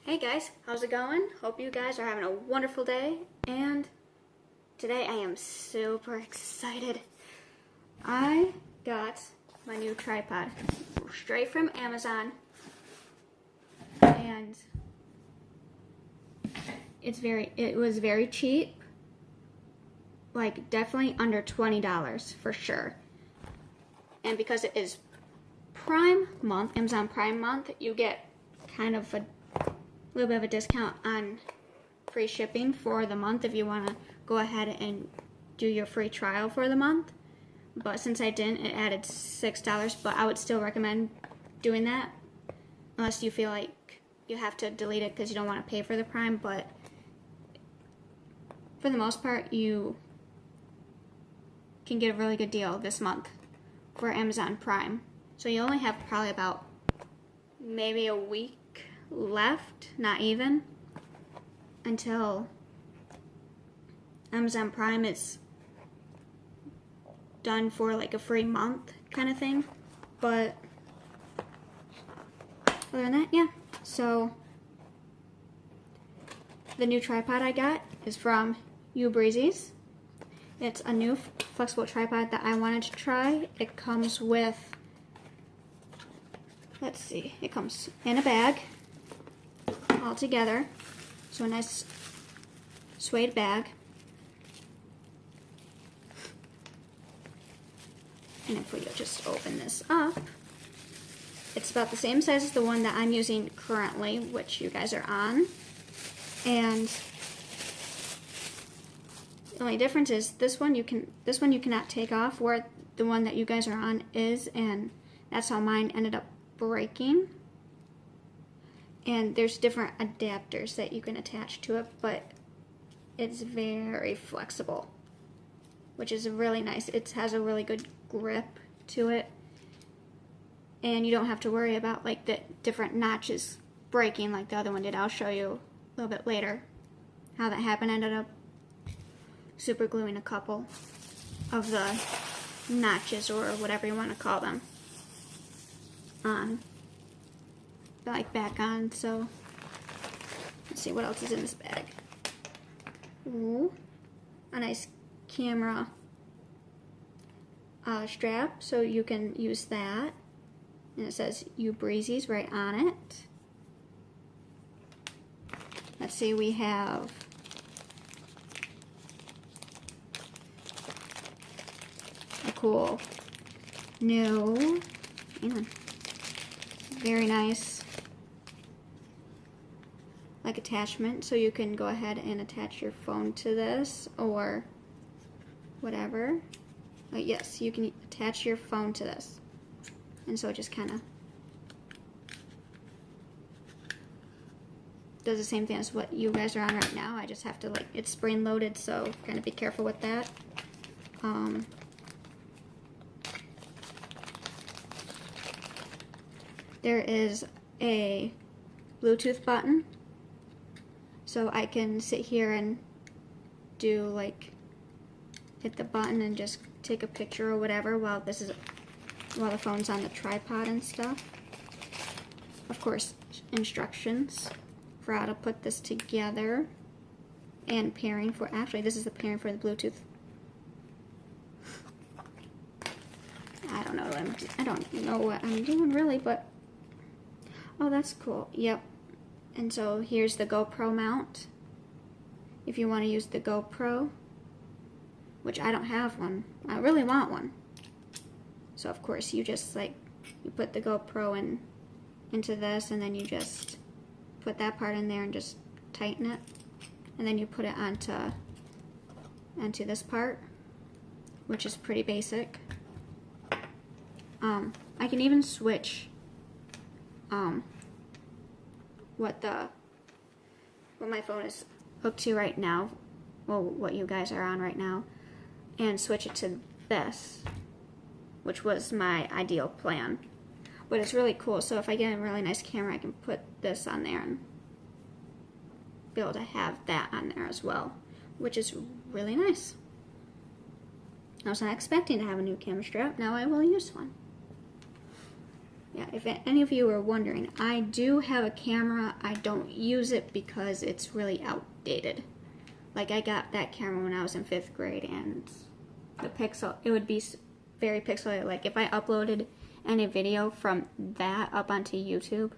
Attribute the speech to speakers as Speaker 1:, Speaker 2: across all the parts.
Speaker 1: Hey guys, how's it going? Hope you guys are having a wonderful day. And today I am super excited. I got my new tripod straight from Amazon. And it was very cheap. Like definitely under $20 for sure. And because it is Prime month, Amazon Prime month, you get kind of a little bit of a discount on free shipping for the month if you want to go ahead and do your free trial for the month. But since I didn't, it added $6, but I would still recommend doing that unless you feel like you have to delete it because you don't want to pay for the Prime. But for the most part, you can get a really good deal this month for Amazon Prime. So you only have probably about maybe a week left, not even, until Amazon Prime is done for like a free month kind of thing. But other than that, yeah. So the new tripod I got is from Ubreezy. It's a new flexible tripod that I wanted to try. It comes with, let's see, it comes in a bag all together. So a nice suede bag. And if we just open this up, it's about the same size as the one that I'm using currently, which you guys are on. And the only difference is this one you cannot take off, where the one that you guys are on is, and that's how mine ended up breaking. And there's different adapters that you can attach to it, but it's very flexible, which is really nice. It has a really good grip to it, and you don't have to worry about like the different notches breaking like the other one did. I'll show you a little bit later how that happened. I ended up super gluing a couple of the notches, or whatever you want to call them, on, like back on. So let's see what else is in this bag. Ooh, a nice camera strap, so you can use that, and it says Ubreezy right on it. Let's see, we have a cool new, very nice like attachment, so you can go ahead and attach your phone to this or whatever. Yes, you can attach your phone to this, and so it just kind of does the same thing as what you guys are on right now. I just have to, like, it's spring loaded, so kind of be careful with that. There is a Bluetooth button, so I can sit here and do, like, hit the button and just take a picture or whatever while the phone's on the tripod and stuff. Of course, instructions for how to put this together, and pairing for, actually this is the pairing for the Bluetooth. I don't know what I'm doing really, but oh, that's cool. Yep. And so here's the GoPro mount if you want to use the GoPro, which I don't have one. I really want one. So of course you just you put the GoPro into this, and then you just put that part in there and just tighten it, and then you put it onto this part, which is pretty basic. I can even switch what my phone is hooked to right now, well, what you guys are on right now, and switch it to this, which was my ideal plan. But it's really cool, so if I get a really nice camera, I can put this on there and be able to have that on there as well, which is really nice. I was not expecting to have a new camera strap. Now I will use one. yeah, if any of you are wondering, I do have a camera. I don't use it because it's really outdated. Like, I got that camera when I was in 5th grade, and the pixel, it would be very pixelated. Like, if I uploaded any video from that up onto YouTube,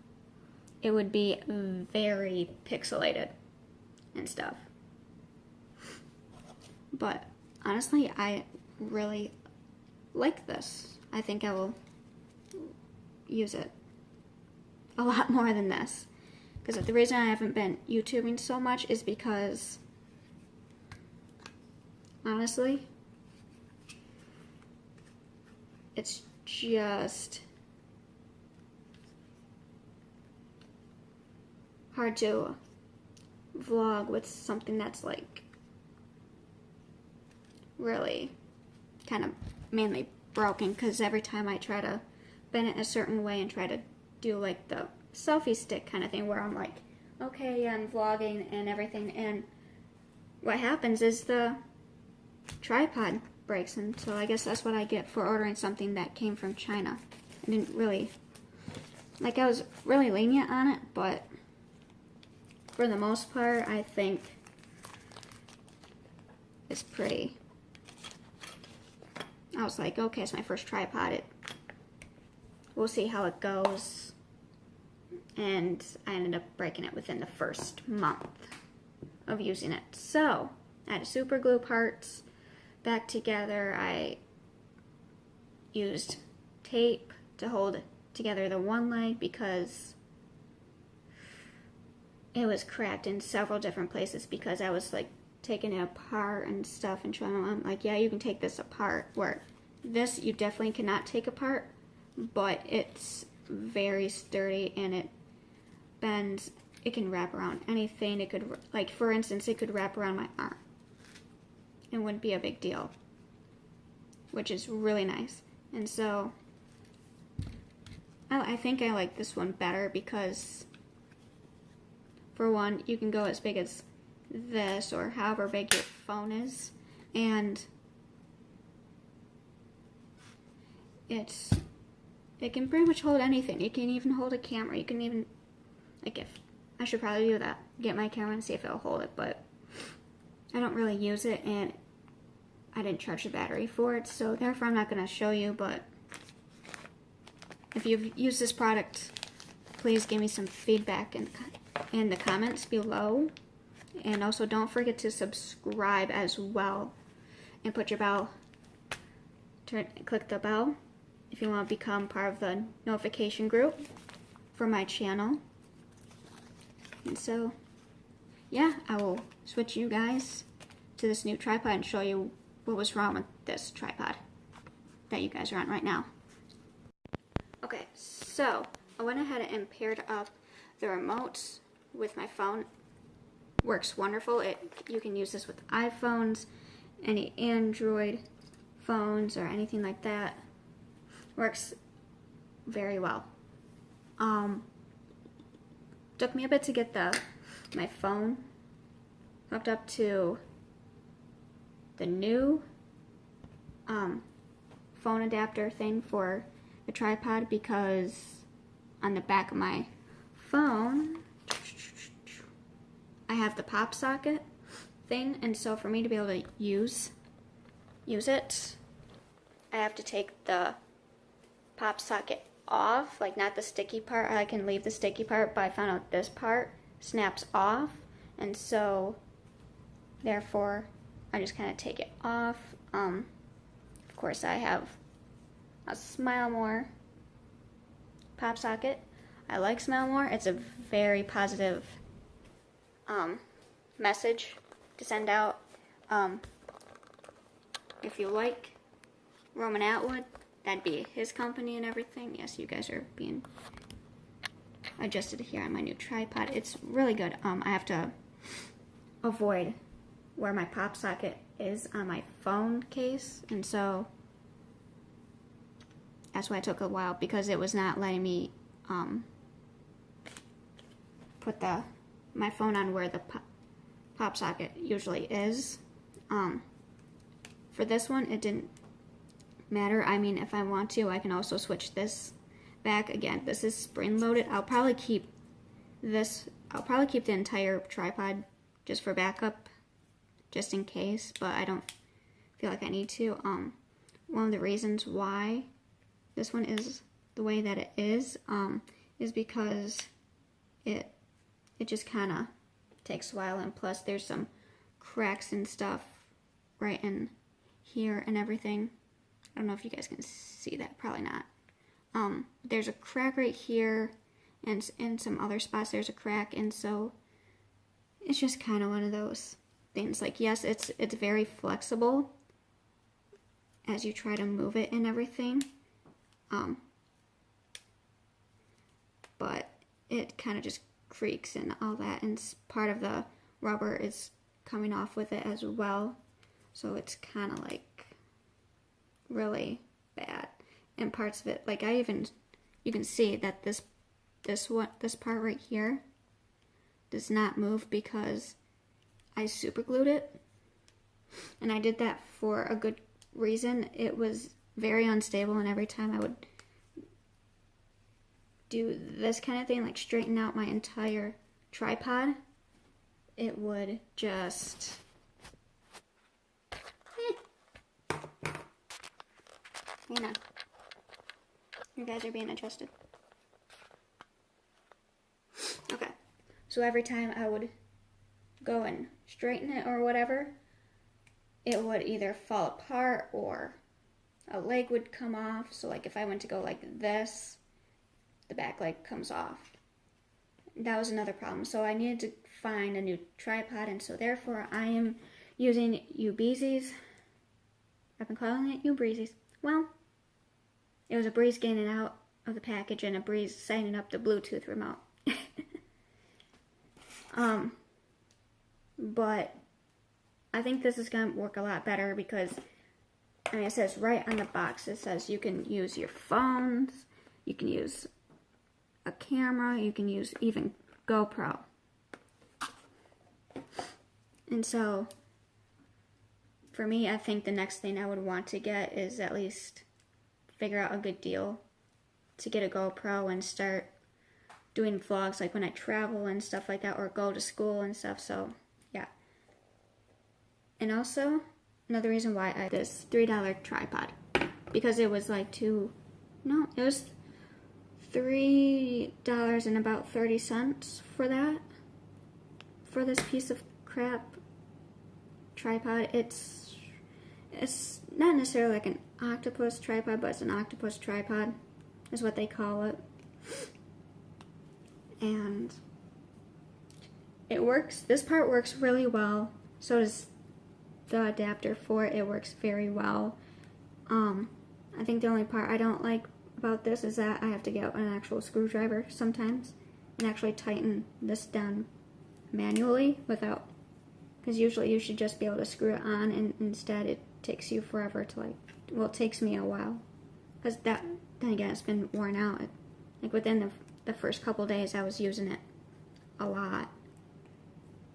Speaker 1: it would be very pixelated and stuff. But honestly, I really like this. I think I will use it a lot more than this. Because the reason I haven't been YouTubing so much is because, honestly, it's just hard to vlog with something that's like really kind of mainly broken, because every time I try to bend it a certain way and try to do like the selfie stick kind of thing where I'm like, okay, I'm vlogging and everything, and what happens is the tripod breaks, and so I guess that's what I get for ordering something that came from China. I didn't really, like, I was really lenient on it, but for the most part, I think it's pretty. I was like, okay, it's my first tripod. We'll see how it goes. And I ended up breaking it within the first month of using it. So, I had to super glue parts back together. I used tape to hold together the one leg because it was cracked in several different places, because I was like taking it apart and stuff and trying to, I'm like, yeah, you can take this apart, where this you definitely cannot take apart, but it's very sturdy and it bends. It can wrap around anything. It could, like, for instance, it could wrap around my arm. It wouldn't be a big deal, which is really nice. And so I think I like this one better because, for one, you can go as big as this or however big your phone is, and it can pretty much hold anything. It can even hold a camera. You can even, like, if I should probably do that, get my camera and see if it'll hold it, but I don't really use it, and I didn't charge the battery for it, so therefore I'm not going to show you. But if you've used this product, please give me some feedback in the comments below. And also don't forget to subscribe as well, and put your bell, click the bell if you want to become part of the notification group for my channel. And so, yeah, I will switch you guys to this new tripod and show you what was wrong with this tripod that you guys are on right now. Okay, so I went ahead and paired up the remotes with my phone. Works wonderful. You can use this with iPhones, any Android phones, or anything like that. Works very well. Took me a bit to get my phone hooked up to the new phone adapter thing for the tripod, because on the back of my phone I have the pop socket thing, and so for me to be able to use it, I have to take the pop socket off, like not the sticky part. I can leave the sticky part, but I found out this part snaps off, and so therefore I just kind of take it off. Of course, I have a Smile More pop socket. I like Smile More. It's a very positive message to send out. If you like Roman Atwood, that'd be his company and everything. Yes, you guys are being adjusted here on my new tripod. It's really good. I have to avoid where my pop socket is on my phone case, and so that's why it took a while, because it was not letting me put my phone on where the pop socket usually is. For this one, it didn't matter. I mean, if I want to, I can also switch this back. Again, this is spring-loaded. I'll probably keep the entire tripod just for backup, just in case, but I don't feel like I need to. One of the reasons why this one is the way that it is because it just kind of takes a while, and plus there's some cracks and stuff right in here and everything. I don't know if you guys can see that, probably not. There's a crack right here, and in some other spots there's a crack, and so it's just kind of one of those things. Like, yes, it's very flexible as you try to move it and everything, but it kind of just creaks and all that, and part of the rubber is coming off with it as well, so it's kind of like really bad. And parts of it, like you can see that this part right here does not move because I super glued it, and I did that for a good reason. It was very unstable, and every time I would do this kind of thing, like straighten out my entire tripod, it would just you know, you guys are being adjusted. Okay, so every time I would go and straighten it or whatever, it would either fall apart or a leg would come off. So like if I went to go like this, the back leg comes off. That was another problem. So I needed to find a new tripod, and so therefore I am using Ubeezy's. I've been calling it Ubreezy's. Well, it was a breeze getting it out of the package and a breeze setting up the Bluetooth remote. But I think this is going to work a lot better because, I mean, it says right on the box, it says you can use your phones, you can use a camera, you can use even GoPro. And so, for me, I think the next thing I would want to get is at least figure out a good deal to get a GoPro and start doing vlogs like when I travel and stuff like that, or go to school and stuff. So yeah. And also another reason why I had this $3 tripod, because it was like it was $3 and about 30 cents for this piece of crap tripod. It's not necessarily like an octopus tripod, but it's an octopus tripod is what they call it. And it works. This part works really well. So does the adapter for it. It works very well. I think the only part I don't like about this is that I have to get an actual screwdriver sometimes and actually tighten this down manually without, because usually you should just be able to screw it on, and instead it takes you forever to it takes me a while, because then again it's been worn out. Like within the first couple days I was using it a lot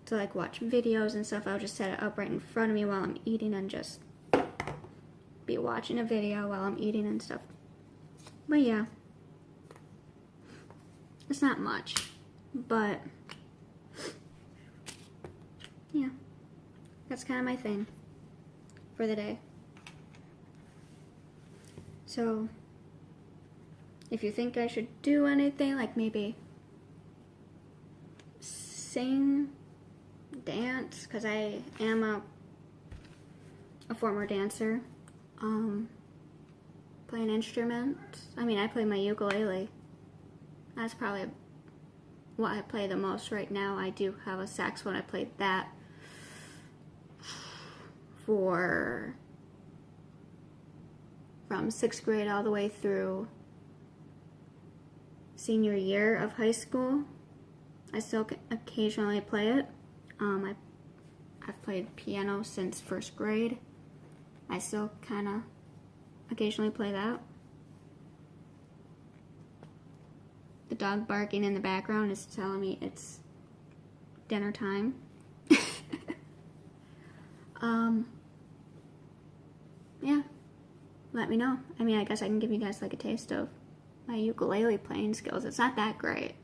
Speaker 1: to like watch videos and stuff. I would just set it up right in front of me while I'm eating and just be watching a video while I'm eating and stuff. But yeah, it's not much, but yeah, that's kind of my thing for the day. So if you think I should do anything, like maybe sing, dance, because I am a former dancer, play an instrument. I mean, I play my ukulele. That's probably what I play the most right now. I do have a saxophone. I played that from 6th grade all the way through senior year of high school. I still occasionally play it. I've played piano since 1st grade. I still kind of occasionally play that. The dog barking in the background is telling me it's dinner time. Yeah, let me know. I mean, I guess I can give you guys like a taste of my ukulele playing skills. It's not that great.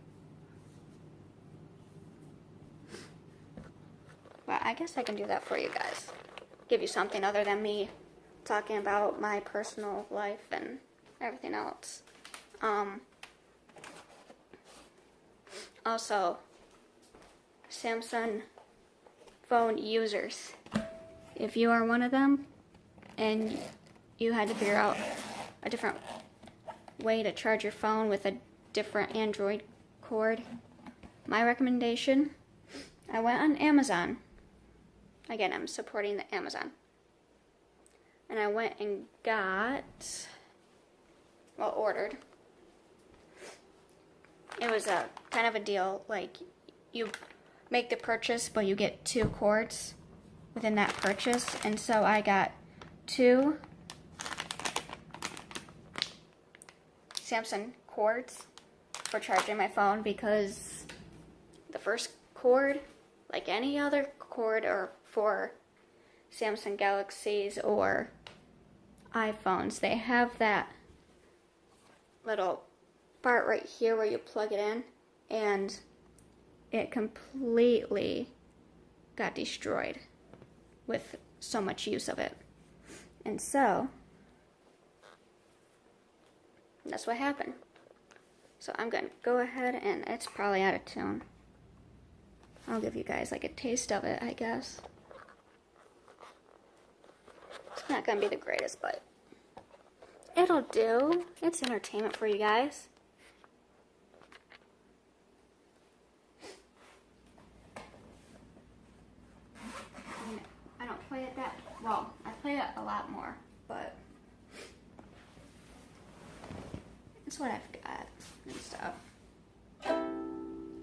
Speaker 1: But I guess I can do that for you guys. Give you something other than me talking about my personal life and everything else. Also, Samsung phone users, if you are one of them and you had to figure out a different way to charge your phone with a different Android cord, my recommendation, I went on Amazon. Again, I'm supporting the Amazon. And I went and ordered. It was a kind of a deal, like you make the purchase, but you get 2 cords within that purchase. And so I got 2 Samsung cords for charging my phone, because the first cord, like any other cord or for Samsung Galaxies or iPhones, they have that little part right here where you plug it in, and it completely got destroyed with so much use of it. And so that's what happened. So I'm gonna go ahead, and it's probably out of tune. I'll give you guys like a taste of it, I guess. It's not gonna be the greatest, but it'll do. It's entertainment for you guys. I don't play it that well. I play it a lot more, but it's what I've got and stuff.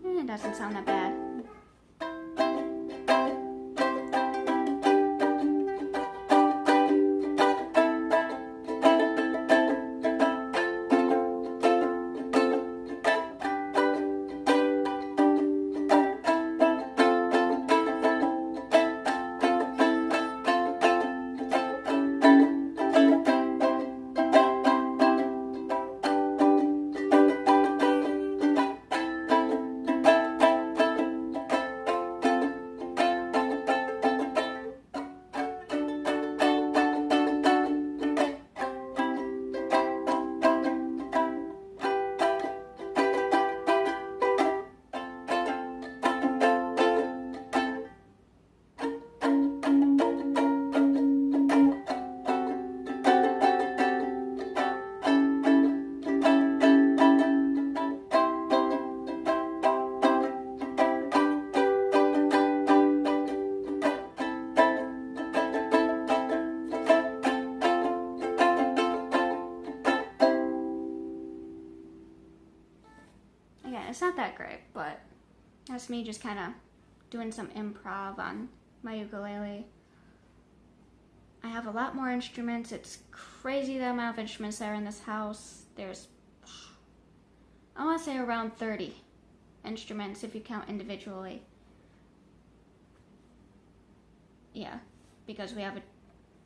Speaker 1: It doesn't sound that bad. It's not that great, but that's me just kind of doing some improv on my ukulele. I have a lot more instruments. It's crazy the amount of instruments that are in this house. There's, I want to say around 30 instruments if you count individually. Yeah, because we have an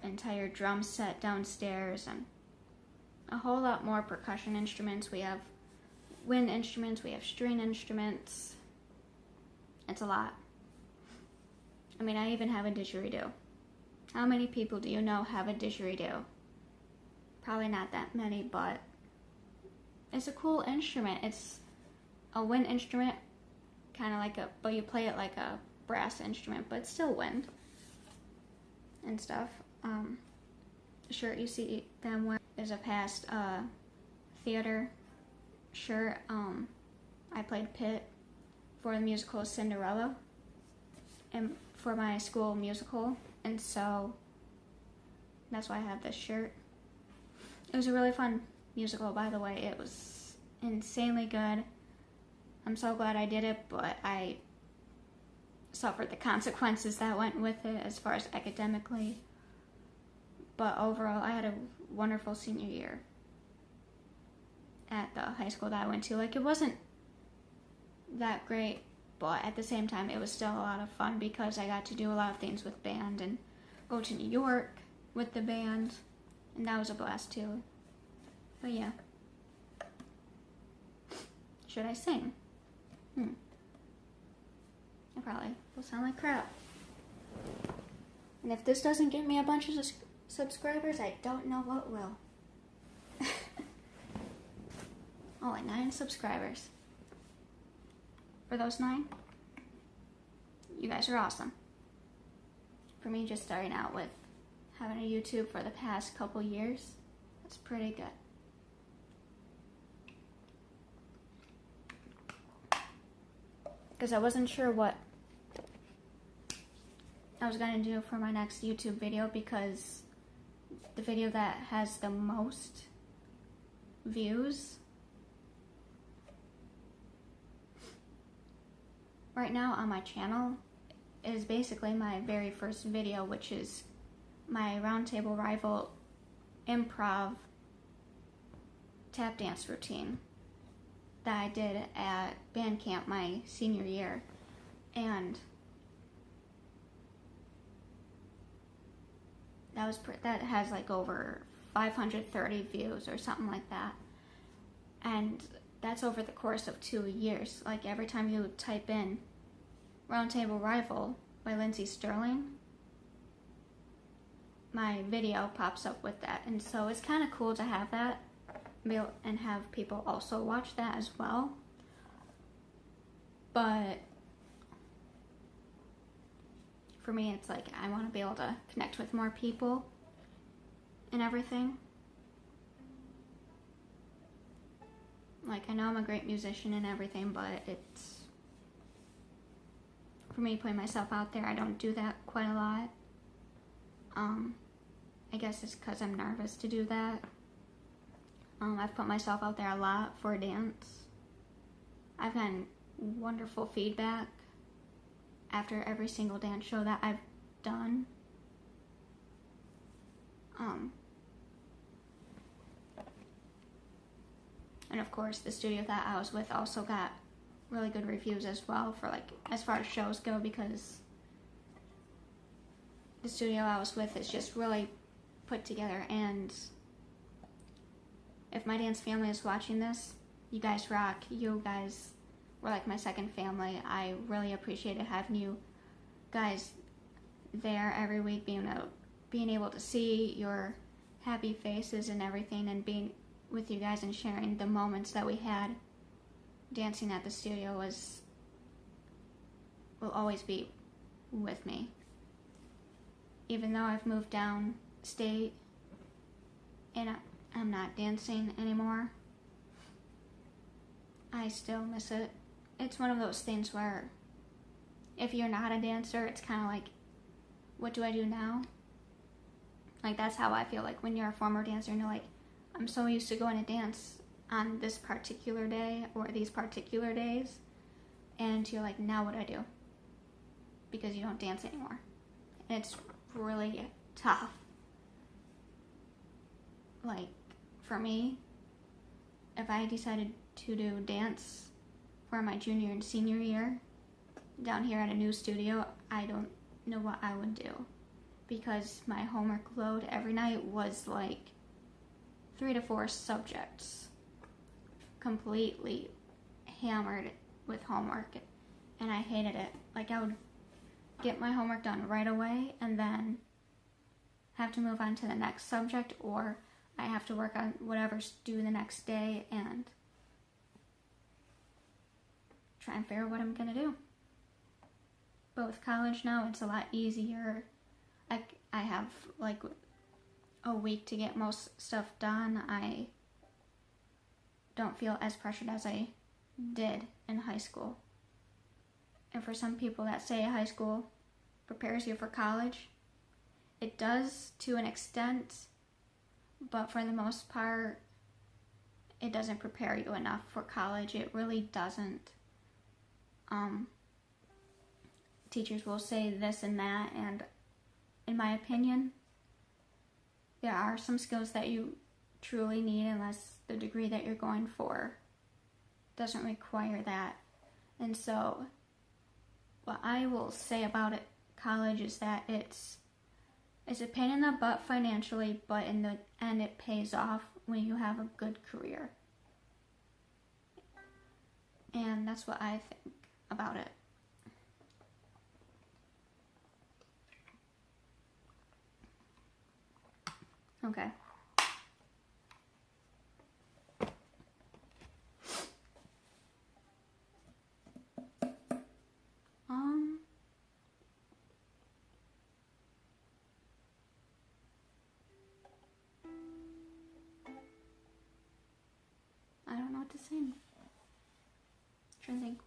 Speaker 1: entire drum set downstairs and a whole lot more percussion instruments. We have wind instruments, we have string instruments. It's a lot. I mean, I even have a didgeridoo. How many people do you know have a didgeridoo? Probably not that many, but it's a cool instrument. It's a wind instrument, kind of like but you play it like a brass instrument, but it's still wind and stuff. The shirt you see them wear is a past theater shirt. I played Pitt for the musical Cinderella and for my school musical, and so that's why I have this shirt. It was a really fun musical, by the way. It was insanely good. I'm so glad I did it, but I suffered the consequences that went with it as far as academically. But overall, I had a wonderful senior year at the high school that I went to. Like, it wasn't that great, but at the same time, it was still a lot of fun because I got to do a lot of things with band and go to New York with the band, and that was a blast too. But yeah, should I sing? I probably will sound like crap. And if this doesn't get me a bunch of subscribers, I don't know what will. Only 9 subscribers. For those 9, you guys are awesome. For me, just starting out with having a YouTube for the past couple years, that's pretty good. Because I wasn't sure what I was going to do for my next YouTube video, because the video that has the most views right now on my channel is basically my very first video, which is my Roundtable Rival improv tap dance routine that I did at band camp my senior year. And that has like over 530 views or something like that. And that's over the course of 2 years. Like every time you type in Roundtable Rival by Lindsey Sterling, my video pops up with that. And so it's kind of cool to have that and have people also watch that as well. But for me, it's like I want to be able to connect with more people and everything. Like, I know I'm a great musician and everything, but it's, for me, putting myself out there, I don't do that quite a lot. I guess it's because I'm nervous to do that. I've put myself out there a lot for dance. I've gotten wonderful feedback after every single dance show that I've done. And of course, the studio that I was with also got really good reviews as well for, like, as far as shows go, because the studio I was with is just really put together. And if my dance family is watching this, you guys rock. You guys were like my second family. I really appreciated having you guys there every week, being able to see your happy faces and everything, and being with you guys and sharing the moments that we had dancing at the studio will always be with me. Even though I've moved down state and I'm not dancing anymore, I still miss it. It's one of those things where if you're not a dancer, it's kind of like, what do I do now? Like, that's how I feel like when you're a former dancer and you're like, I'm so used to going to dance on this particular day or these particular days, and you're like, now what do I do? Because you don't dance anymore. And it's really tough. Like, for me, if I decided to do dance for my junior and senior year down here at a new studio, I don't know what I would do, because my homework load every night was like 3 to 4 subjects, completely hammered with homework, and I hated it. Like, I would get my homework done right away and then have to move on to the next subject, or I have to work on whatever's due the next day and try and figure out what I'm gonna do. But with college now, it's a lot easier. I have like a week to get most stuff done. I don't feel as pressured as I did in high school. And for some people that say high school prepares you for college, it does to an extent, but for the most part, it doesn't prepare you enough for college. It really doesn't. Teachers will say this and that, and in my opinion, there are some skills that you truly need, unless the degree that you're going for doesn't require that. And so what I will say about it, college, is that it's a pain in the butt financially, but in the end it pays off when you have a good career. And that's what I think about it. Okay. I don't know what to sing. Trying to think.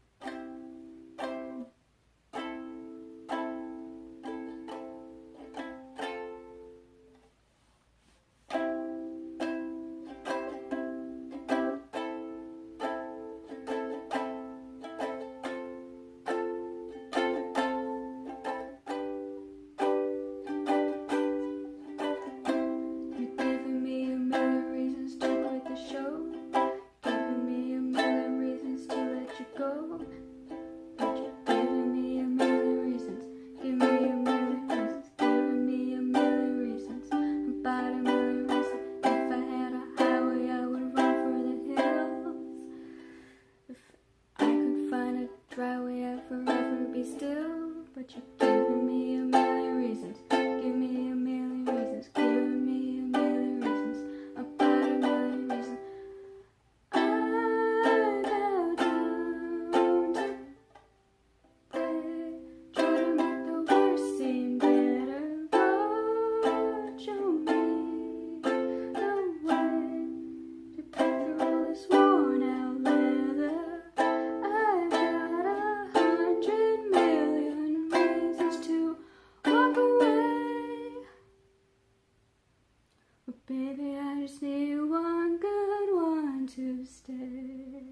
Speaker 1: Baby, I just need one good one to stay.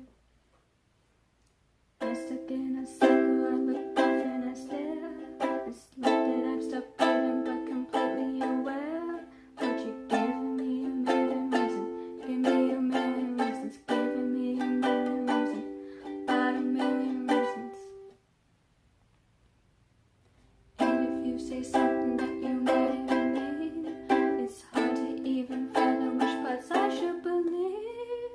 Speaker 1: I'm stuck in a circle, I look up and I stare. It's like that I'm stuck breathing but completely aware. But you're giving me a million reasons, give me a million reasons, giving me a million reasons, about a million reasons. And if you say something that you might even mean, it's hard to even fathom which parts I should believe.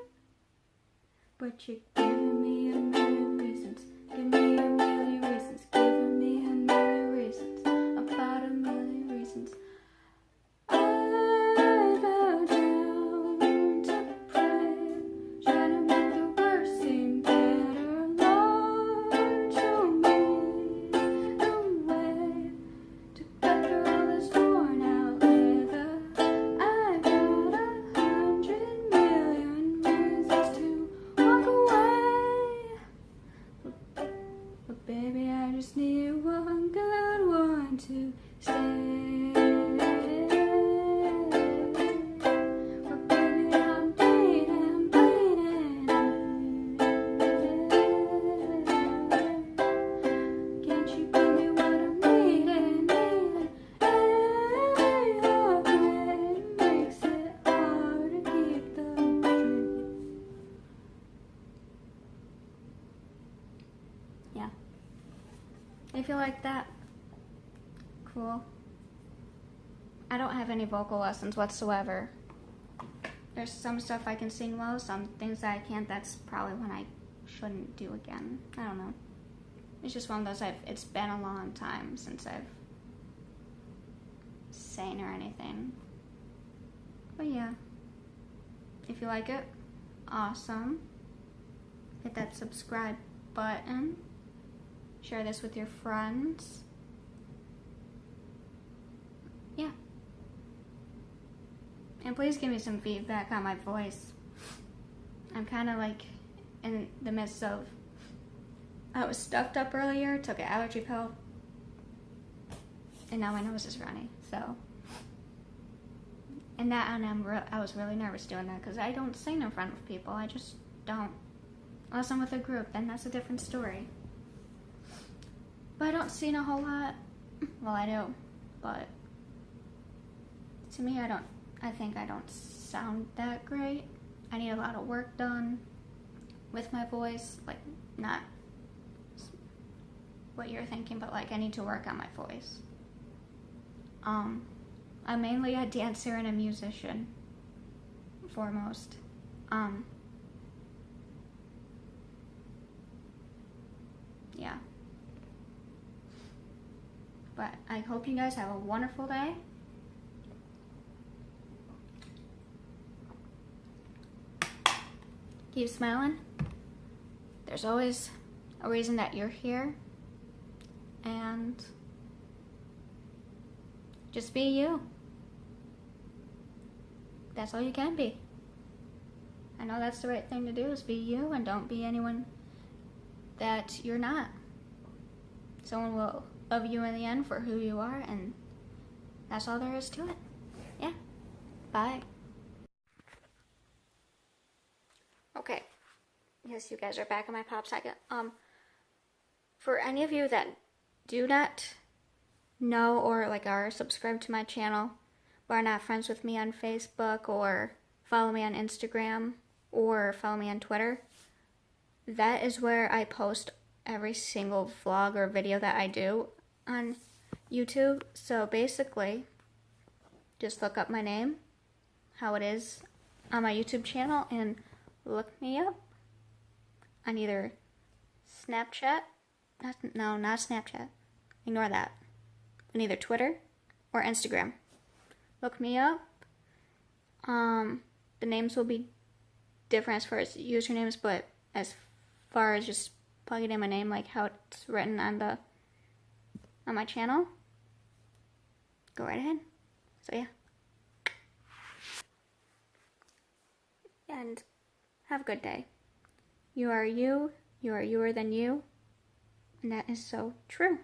Speaker 1: But you're giving me a million reasons, give me a million reasons, giving me a million reasons, about a million reasons. I bow down to pray, try to make the worst seem better. Lord, show me the way to cut through all this worn out leather. I got 100 million reasons to walk away. But baby, I just need one good one to stay. But baby, I'm bleeding, bleeding. Can't you give me what I'm needing, needing? Your brain makes it hard to keep the dream. Yeah. If you like that, cool. I don't have any vocal lessons whatsoever. There's some stuff I can sing well, some things that I can't. That's probably when I shouldn't do again. I don't know. It's just one of those, it's been a long time since I've sang or anything. But yeah, if you like it, awesome. Hit that subscribe button. Share this with your friends. Yeah. And please give me some feedback on my voice. I'm kind of like in the midst of, I was stuffed up earlier, took an allergy pill, and now my nose is runny, so. And I was really nervous doing that because I don't sing in front of people. I just don't. Unless I'm with a group, then that's a different story. But I don't sing a whole lot. Well, I do, but to me, I think I don't sound that great. I need a lot of work done with my voice, like not what you're thinking, but like I need to work on my voice. I'm mainly a dancer and a musician, foremost. But I hope you guys have a wonderful day. Keep smiling. There's always a reason that you're here. And just be you. That's all you can be. I know that's the right thing to do, is be you, and don't be anyone that you're not. Someone will love you in the end for who you are, and that's all there is to it. Yeah. Bye. Okay. Yes, you guys are back in my pop socket. For any of you that do not know or like are subscribed to my channel, but are not friends with me on Facebook, or follow me on Instagram, or follow me on Twitter, that is where I post every single vlog or video that I do on YouTube. So basically, just look up my name, how it is on my YouTube channel, and look me up on either Snapchat, not Snapchat, ignore that, on either Twitter or Instagram. Look me up. The names will be different as far as usernames, but as far as just plugging in my name like how it's written on my channel, go right ahead. So yeah. And have a good day. You are you, you are youer than you, and that is so true.